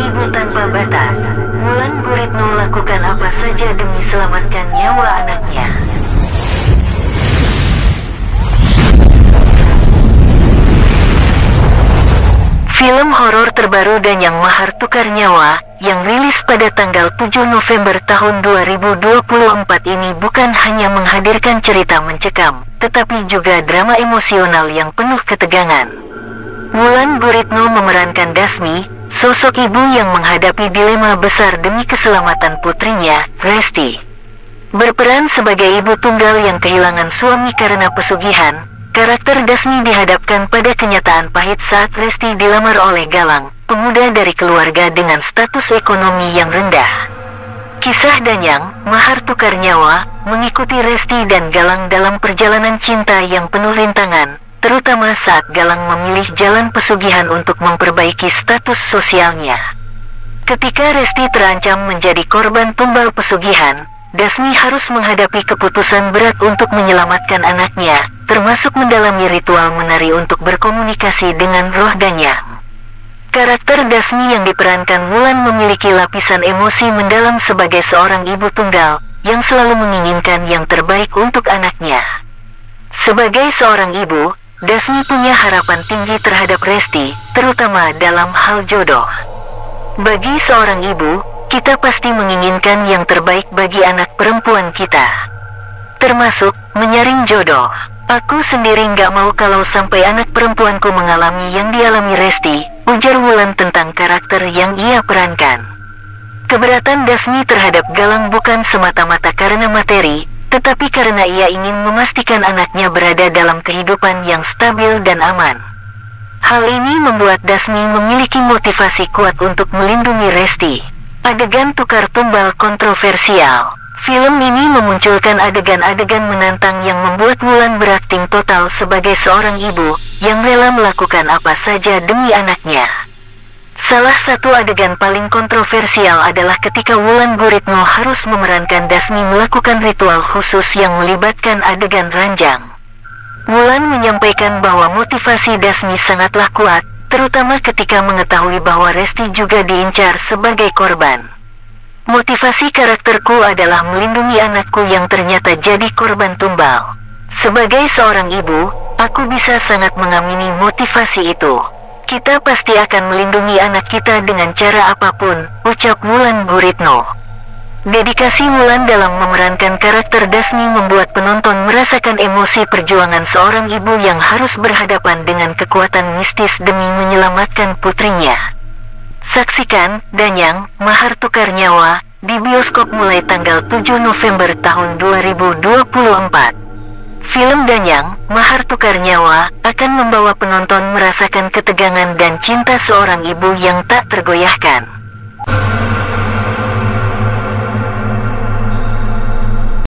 ibu tanpa batas, Wulan Guritno lakukan apa saja demi selamatkan nyawa anaknya. Film horor terbaru Danyang Mahar Tukar Nyawa, yang rilis pada tanggal 7 November tahun 2024 ini bukan hanya menghadirkan cerita mencekam, tetapi juga drama emosional yang penuh ketegangan. Wulan Guritno memerankan Dasmi, sosok ibu yang menghadapi dilema besar demi keselamatan putrinya, Resti. Berperan sebagai ibu tunggal yang kehilangan suami karena pesugihan, karakter Dasmi dihadapkan pada kenyataan pahit saat Resti dilamar oleh Galang, pemuda dari keluarga dengan status ekonomi yang rendah. Kisah Danyang, Mahar Tukar Nyawa, mengikuti Resti dan Galang dalam perjalanan cinta yang penuh rintangan, terutama saat Galang memilih jalan pesugihan untuk memperbaiki status sosialnya. Ketika Resti terancam menjadi korban tumbal pesugihan, Dasmi harus menghadapi keputusan berat untuk menyelamatkan anaknya, termasuk mendalami ritual menari untuk berkomunikasi dengan roh Danyang. Karakter Dasmi yang diperankan Wulan memiliki lapisan emosi mendalam sebagai seorang ibu tunggal, yang selalu menginginkan yang terbaik untuk anaknya. Sebagai seorang ibu, Dasmi punya harapan tinggi terhadap Resti, terutama dalam hal jodoh. Bagi seorang ibu, kita pasti menginginkan yang terbaik bagi anak perempuan kita, termasuk menyaring jodoh. Aku sendiri nggak mau kalau sampai anak perempuanku mengalami yang dialami Resti, ujar Wulan tentang karakter yang ia perankan. Keberatan Dasmi terhadap Galang bukan semata-mata karena materi, tetapi karena ia ingin memastikan anaknya berada dalam kehidupan yang stabil dan aman. Hal ini membuat Dasmi memiliki motivasi kuat untuk melindungi Resti. Adegan tukar tumbal kontroversial. Film ini memunculkan adegan-adegan menantang yang membuat Wulan berakting total sebagai seorang ibu yang rela melakukan apa saja demi anaknya. Salah satu adegan paling kontroversial adalah ketika Wulan Guritno harus memerankan Dasmi melakukan ritual khusus yang melibatkan adegan ranjang. Wulan menyampaikan bahwa motivasi Dasmi sangatlah kuat, terutama ketika mengetahui bahwa Resti juga diincar sebagai korban. Motivasi karakterku adalah melindungi anakku yang ternyata jadi korban tumbal. Sebagai seorang ibu, aku bisa sangat mengamini motivasi itu. Kita pasti akan melindungi anak kita dengan cara apapun, ucap Wulan Guritno. Dedikasi Wulan dalam memerankan karakter Dasmi membuat penonton merasakan emosi perjuangan seorang ibu yang harus berhadapan dengan kekuatan mistis demi menyelamatkan putrinya. Saksikan Danyang, Mahar Tukar Nyawa, di bioskop mulai tanggal 7 November tahun 2024. Film Danyang, Mahar Tukar Nyawa, akan membawa penonton merasakan ketegangan dan cinta seorang ibu yang tak tergoyahkan.